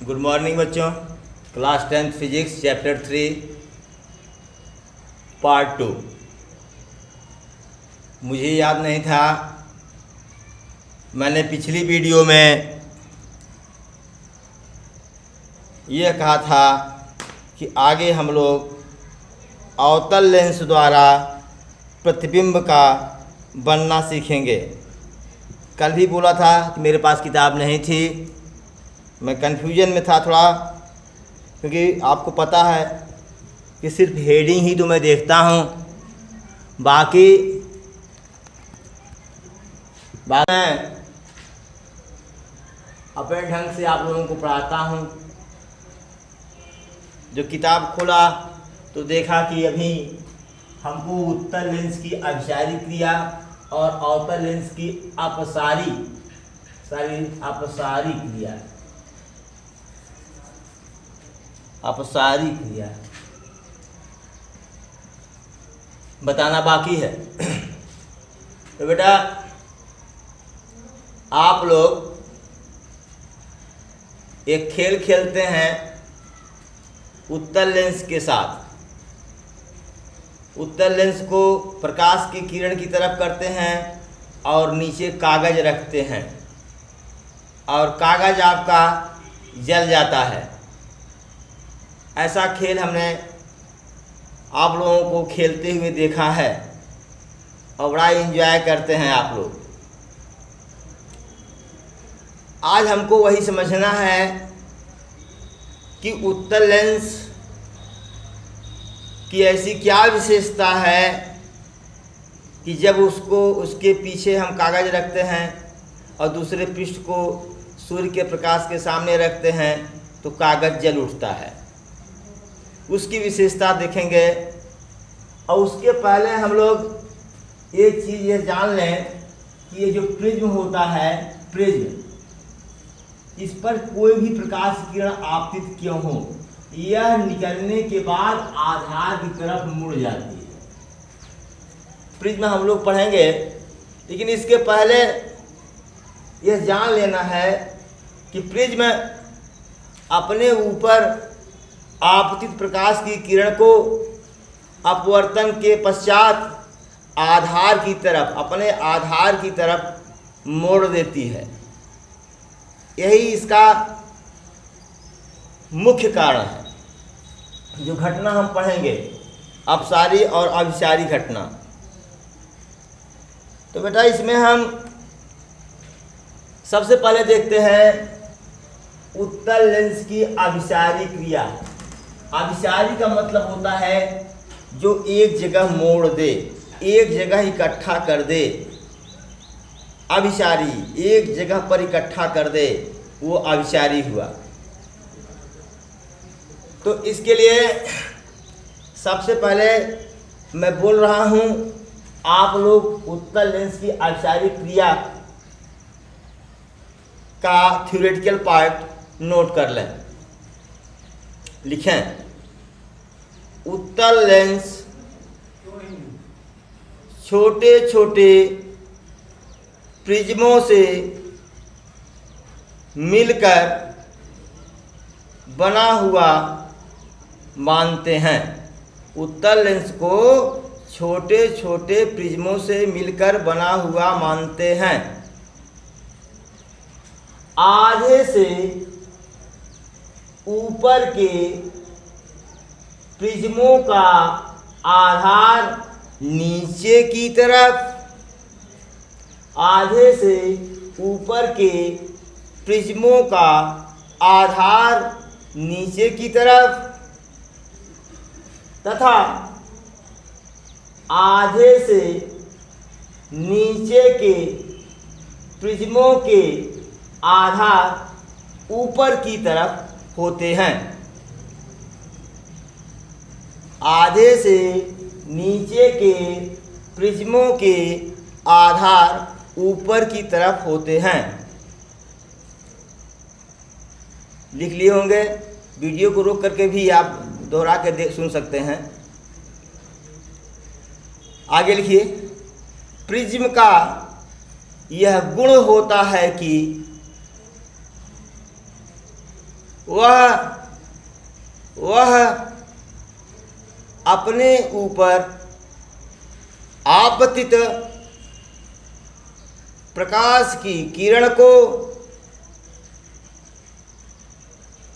Good morning बच्चों। Class 10th physics chapter 3 part 2। मुझे याद नहीं था, मैंने पिछली वीडियो में यह कहा था कि आगे हम लोग अवतल लेंस द्वारा प्रतिबिंब का बनना सीखेंगे। कल भी बोला था कि मेरे पास किताब नहीं थी, मैं कन्फ्यूजन में था थोड़ा, क्योंकि आपको पता है कि सिर्फ हेडिंग ही तो मैं देखता हूँ, बाकी मैं अपने ढंग से आप लोगों को पढ़ाता हूँ। जो किताब खोला तो देखा कि अभी हमको उत्तल लेंस की अभिसारी क्रिया और अवतल लेंस की अपसारी क्रिया बताना बाकी है। तो बेटा आप लोग एक खेल खेलते हैं उत्तल लेंस के साथ। उत्तल लेंस को प्रकाश की किरण की तरफ करते हैं और नीचे कागज रखते हैं और कागज आपका जल जाता है। ऐसा खेल हमने आप लोगों को खेलते हुए देखा है और बड़ा एंजॉय करते हैं आप लोग। आज हमको वही समझना है कि उत्तल लेंस की ऐसी क्या विशेषता है कि जब उसके पीछे हम कागज रखते हैं और दूसरे पृष्ठ को सूर्य के प्रकाश के सामने रखते हैं तो कागज जल उठता है। उसकी विशेषता देखेंगे। और उसके पहले हम लोग एक चीज़ ये जान लें कि ये जो प्रिज्म होता है, प्रिज्म, इस पर कोई भी प्रकाश किरण आपतित क्यों हो, यह निकलने के बाद आधार की तरफ मुड़ जाती है। प्रिज्म हम लोग पढ़ेंगे, लेकिन इसके पहले यह जान लेना है कि प्रिज्म अपने ऊपर आपतित प्रकाश की किरण को अपवर्तन के पश्चात आधार की तरफ, अपने आधार की तरफ मोड़ देती है। यही इसका मुख्य कारण है। जो घटना हम पढ़ेंगे, अपसारी और अभिसारी घटना, तो बेटा इसमें हम सबसे पहले देखते हैं उत्तल लेंस की अभिसारी क्रिया। अभिसारी का मतलब होता है जो एक जगह मोड़ दे, एक जगह इकट्ठा कर दे। अभिसारी एक जगह पर इकट्ठा कर दे, वो अभिसारी हुआ। तो इसके लिए सबसे पहले मैं बोल रहा हूँ, आप लोग उत्तल लेंस की अभिसारी क्रिया का थ्योरेटिकल पार्ट नोट कर लें। लिखें, उत्तल लेंस छोटे छोटे प्रिज्मों से मिलकर बना हुआ मानते हैं। उत्तल लेंस को छोटे छोटे प्रिज्मों से मिलकर बना हुआ मानते हैं। आधे से ऊपर के प्रिज्मों का आधार नीचे की तरफ, आधे से ऊपर के प्रिज्मों का आधार नीचे की तरफ तथा आधे से नीचे के प्रिज्मों के आधार ऊपर की तरफ होते हैं। आधे से नीचे के प्रिज्मों के आधार ऊपर की तरफ होते हैं। लिख लिए होंगे, वीडियो को रोक करके भी आप दोहरा के सुन सकते हैं। आगे लिखिए, प्रिज्म का यह गुण होता है कि वह अपने ऊपर आपतित प्रकाश की किरण को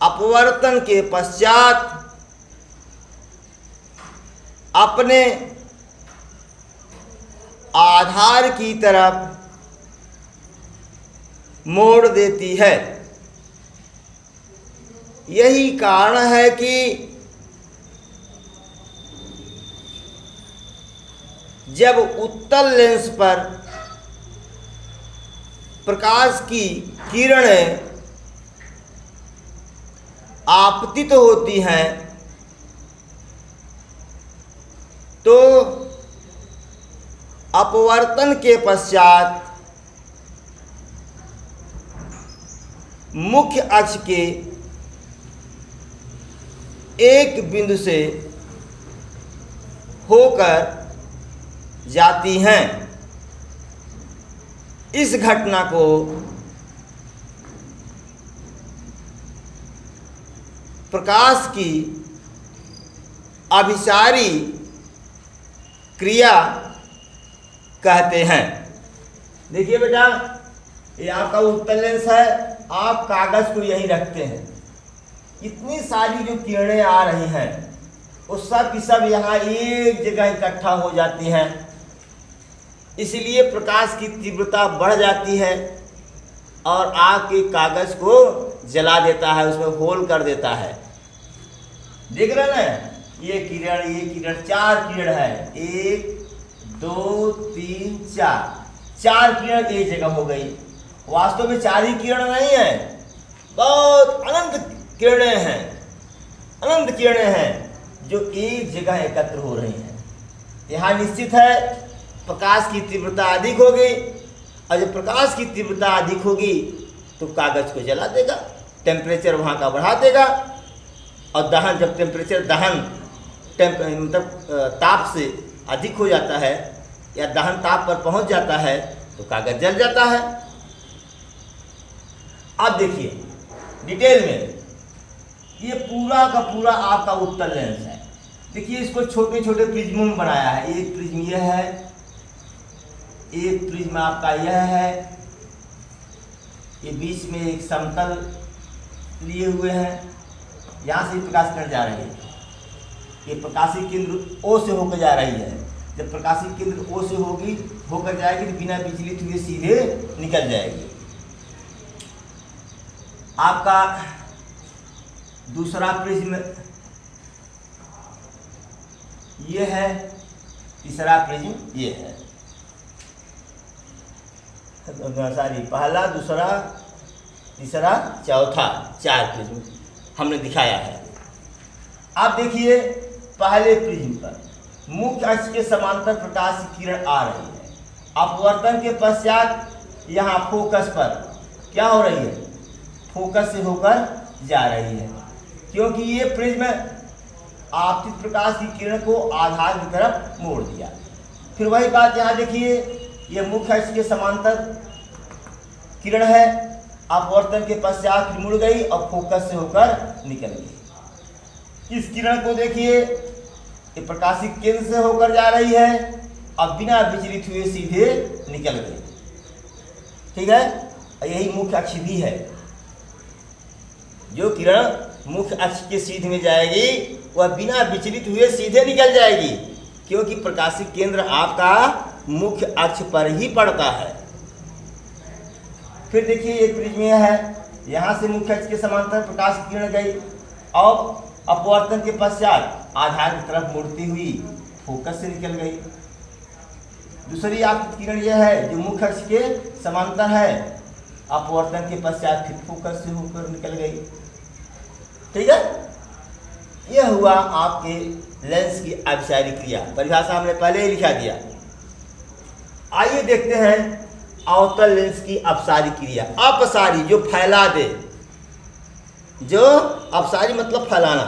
अपवर्तन के पश्चात अपने आधार की तरफ मोड़ देती है। यही कारण है कि जब उत्तल लेंस पर प्रकाश की किरणें आपतित होती हैं तो अपवर्तन के पश्चात मुख्य अक्ष के एक बिंदु से होकर जाती हैं। इस घटना को प्रकाश की अभिसारी क्रिया कहते हैं। देखिए बेटा, ये आपका उत्तल लेंस है, आप कागज को यहीं रखते हैं, इतनी सारी जो किरणें आ रही हैं वो सब की सब यहाँ एक जगह इकट्ठा हो जाती हैं, इसलिए प्रकाश की तीव्रता बढ़ जाती है और आके कागज को जला देता है, उसमें होल कर देता है। देख रहे ना, ये किरण 4 किरण है, 1 2 3 4 किरण एक जगह हो गई। वास्तव में 4 ही किरण नहीं है, बहुत अनंत किरणें हैं, अनंत किरणें हैं जो एक जगह एकत्र हो रही हैं। यहाँ निश्चित है प्रकाश की तीव्रता अधिक होगी, और जब प्रकाश की तीव्रता अधिक होगी तो कागज को जला देगा, टेम्परेचर वहाँ का बढ़ा देगा, और दहन, जब टेम्परेचर मतलब ताप से अधिक हो जाता है या दहन ताप पर पहुँच जाता है तो कागज जल जाता है। अब देखिए डिटेल में, ये पूरा का पूरा आपका उत्तल लेंस है। देखिए इसको छोटे छोटे प्रिज्मों में बनाया है। एक प्रिज्म यह है, एक प्रिज्म आपका यह है, ये बीच में एक समतल लिए हुए हैं, यहाँ से प्रकाश किरण जा रही है, ये प्रकाशीय केंद्र O से होकर जा रही है। जब प्रकाशीय केंद्र O से होकर जाएगी तो बिना विचलित हुए सीधे निकल जाएगी। आपका दूसरा प्रिज्म ये है, तीसरा प्रिज्म ये है, सॉरी पहला, दूसरा, तीसरा, चौथा, 4 प्रिज्म हमने दिखाया है। अब देखिए पहले प्रिज्म पर मुख्य अक्ष के समांतर प्रकाश की किरण आ रही है, अपवर्तन के पश्चात यहाँ फोकस पर क्या हो रही है, फोकस से होकर जा रही है, क्योंकि ये प्रिज्म आपतित प्रकाश की किरण को आधार की तरफ मोड़ दिया। फिर वही बात यहाँ देखिए, ये मुख्य अक्ष के समांतर किरण है, अपवर्तन के पश्चात फिर मुड़ गई और फोकस से होकर निकल गई। इस किरण को देखिए, ये प्रकाशित केंद्र से होकर जा रही है, अब बिना विचलित हुए सीधे निकल गई। ठीक है, यही मुख्य अक्ष भी है। जो किरण मुख्य अक्ष के सीध में जाएगी वह बिना विचलित हुए सीधे निकल जाएगी, क्योंकि प्रकाशित केंद्र आपका मुख्य अक्ष पर ही पड़ता है। फिर देखिए एक प्रिज्म है, यहाँ से मुख्य अक्ष के समांतर प्रकाश की किरण गई और अपवर्तन के पश्चात आधार की तरफ मुड़ती हुई फोकस से निकल गई। दूसरी आपकी किरण यह है जो मुख्य अक्ष के समांतर है, अपवर्तन के पश्चात फिर फोकस से होकर निकल गई। ठीक है, यह हुआ आपके लेंस की अभिसारी क्रिया। परिभाषा हमने पहले ही लिखा दिया। आइए देखते हैं अवतल लेंस की अपसारी क्रिया। अपसारी जो फैला दे, जो अपसारी मतलब फैलाना,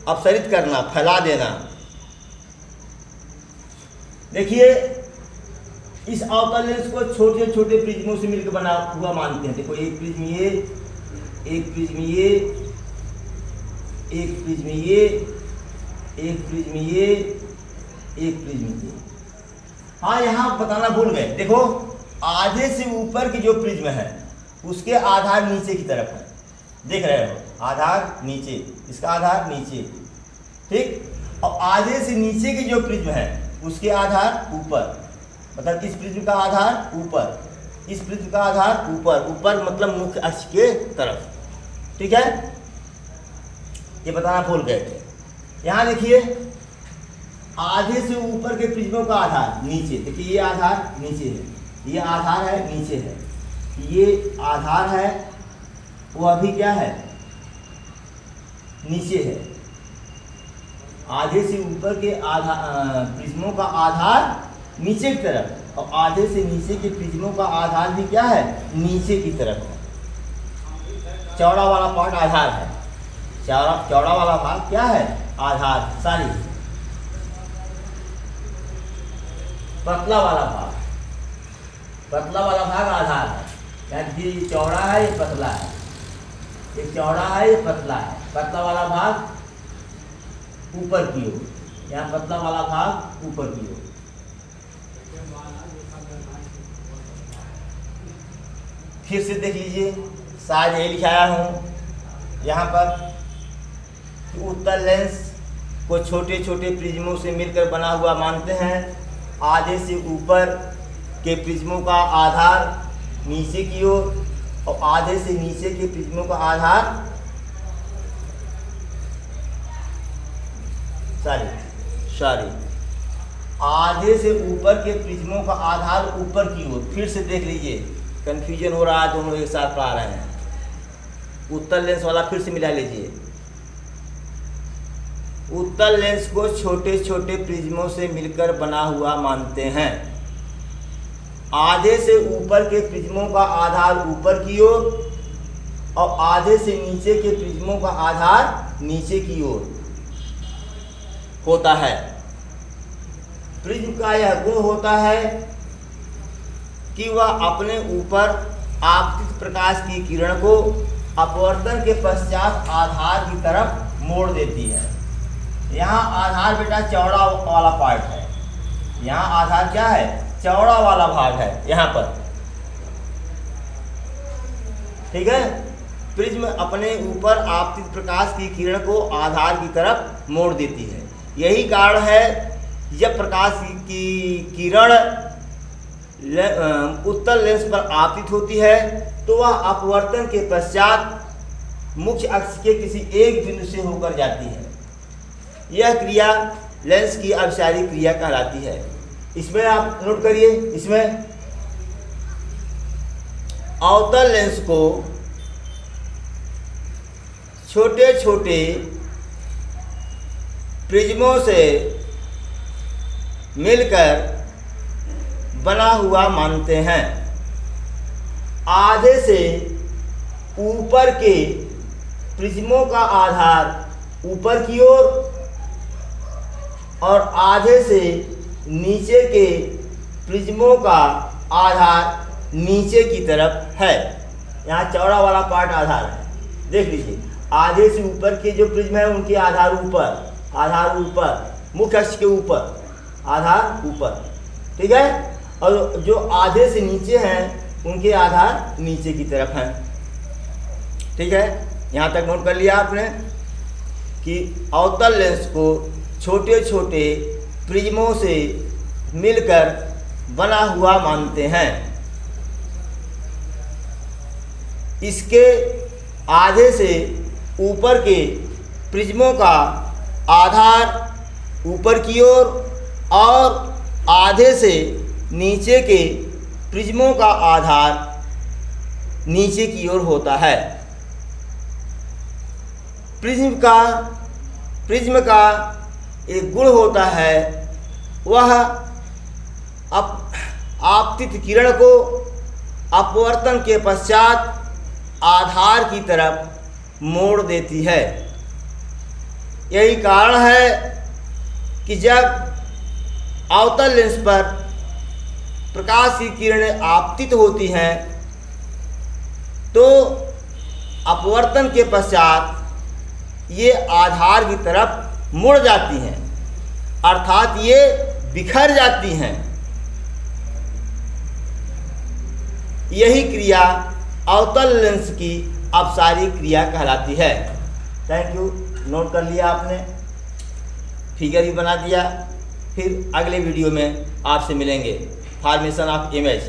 अपसरित करना, फैला देना। देखिए इस अवतल लेंस को छोटे छोटे प्रिज्मों से मिलकर बना हुआ मानते हैं। देखो एक प्रिज्म ये, एक प्रिज्म ये, एक प्रिज्म ये, एक प्रिज्म ये, एक प्रिज्म ये। हाँ, यहाँ बताना भूल गए, देखो आधे से ऊपर की जो प्रिज्म है उसके आधार नीचे की तरफ है, देख रहे हो, आधार नीचे, इसका आधार नीचे, ठीक। और आधे से नीचे की जो प्रिज्म है उसके आधार ऊपर, मतलब इस प्रिज्म का आधार ऊपर, इस प्रिज्म का आधार ऊपर, ऊपर मतलब मुख्य अक्ष के तरफ, ठीक है। ये बताना भूल गए थे। यहाँ देखिए आधे से ऊपर के प्रिज्मों का आधार नीचे, देखिए ये आधार नीचे है, ये आधार है नीचे है, ये आधार है वो अभी क्या है, नीचे है। आधे से ऊपर के प्रिज्मों का आधार नीचे की तरफ और आधे से नीचे के प्रिज्मों का आधार भी क्या है, नीचे की तरफ है। चौड़ा वाला पार्ट आधार है, चौड़ा वाला भाग क्या है, आधार। सॉरी, पतला वाला भाग, पतला वाला भाग आधार है। यानी ये चौड़ा है, ये पतला है, ये चौड़ा है, ये पतला है। पतला वाला भाग ऊपर की ओर, यहाँ पतला वाला भाग ऊपर की ओर। फिर से देख लीजिए, शायद ये लिखाया हूँ यहाँ पर कि उत्तल लेंस को छोटे छोटे प्रिज्मों से मिलकर बना हुआ मानते हैं। आधे से ऊपर के प्रिज्मों का आधार नीचे की ओर और आधे से नीचे के प्रिज्मों का आधार आधे से ऊपर के प्रिज्मों का आधार ऊपर की ओर। फिर से देख लीजिए, कंफ्यूजन हो रहा है, दोनों एक साथ पढ़ा रहे हैं। उत्तल लेंस वाला फिर से मिला लीजिए। उत्तल लेंस को छोटे छोटे प्रिज्मों से मिलकर बना हुआ मानते हैं। आधे से ऊपर के प्रिज्मों का आधार ऊपर की ओर और आधे से नीचे के प्रिज्मों का आधार नीचे की ओर होता है। प्रिज्म का यह गुण होता है कि वह अपने ऊपर आपतित प्रकाश की किरण को अपवर्तन के पश्चात आधार की तरफ मोड़ देती है। यहाँ आधार बेटा चौड़ा वाला पार्ट है, यहाँ आधार क्या है, चौड़ा वाला भाग है यहाँ पर, ठीक है। प्रिज्म अपने ऊपर आपतित प्रकाश की किरण को आधार की तरफ मोड़ देती है। यही कारण है जब प्रकाश की किरण उत्तल लेंस पर आपतित होती है तो वह अपवर्तन के पश्चात मुख्य अक्ष के किसी एक बिंदु से होकर जाती है। यह क्रिया लेंस की अभिसारी क्रिया कहलाती है। इसमें आप नोट करिए, इसमें अवतल लेंस को छोटे छोटे प्रिज्मों से मिलकर बना हुआ मानते हैं। आधे से ऊपर के प्रिज्मों का आधार ऊपर की ओर और आधे से नीचे के प्रिज्मों का आधार नीचे की तरफ है। यहाँ चौड़ा वाला पार्ट आधार है, देख लीजिए। आधे से ऊपर के जो प्रिज्म है उनके आधार ऊपर, आधार ऊपर, मुख्य अक्ष के ऊपर, आधार ऊपर, ठीक है। और जो आधे से नीचे हैं उनके आधार नीचे की तरफ हैं, ठीक है। यहाँ तक नोट कर लिया आपने कि अवतल लेंस को छोटे छोटे प्रिज्मों से मिलकर बना हुआ मानते हैं। इसके आधे से ऊपर के प्रिज्मों का आधार ऊपर की ओर और आधे से नीचे के प्रिज्मों का आधार नीचे की ओर होता है। प्रिज्म का एक गुण होता है, वह आपतित किरण को अपवर्तन के पश्चात आधार की तरफ मोड़ देती है। यही कारण है कि जब अवतल लेंस पर प्रकाश की किरणें आपतित होती हैं तो अपवर्तन के पश्चात ये आधार की तरफ मुड़ जाती हैं, अर्थात ये बिखर जाती हैं। यही क्रिया अवतल लेंस की अपसारी क्रिया कहलाती है। थैंक यू, नोट कर लिया आपने, फिगर भी बना दिया। फिर अगले वीडियो में आपसे मिलेंगे। Formation of image.